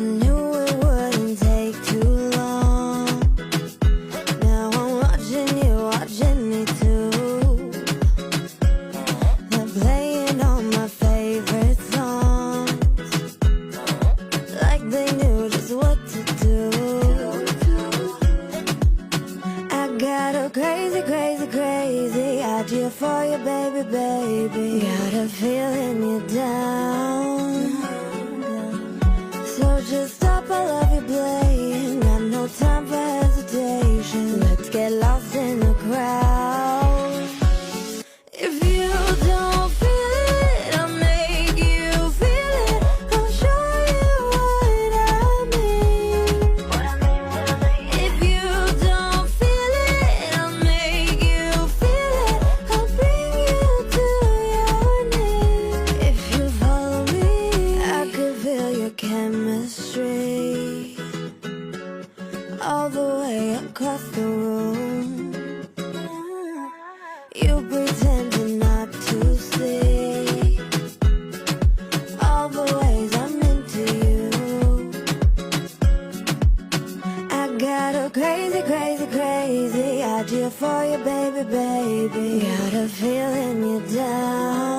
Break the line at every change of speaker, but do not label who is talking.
knew it wouldn't take too long. Now I'm watching you, watching me too. They're playing all my favorite songs, like they knew just what to do. I got a crazy, crazy, crazy idea for you, baby, baby. Got a feeling you're down, so just stop, I love you playing. Got no time for hesitation. Let's get lost in the crowd. If you don't feel it, I'll make you feel it. I'll show you what I mean. If you don't feel it, I'll make you feel it. I'll bring you to your knees. If you follow me, I could feel your chemistry all the way across the room. You pretending not to see all the ways I'm into you. I got a crazy, crazy, crazy idea for you, baby, baby. Got a feeling you're down,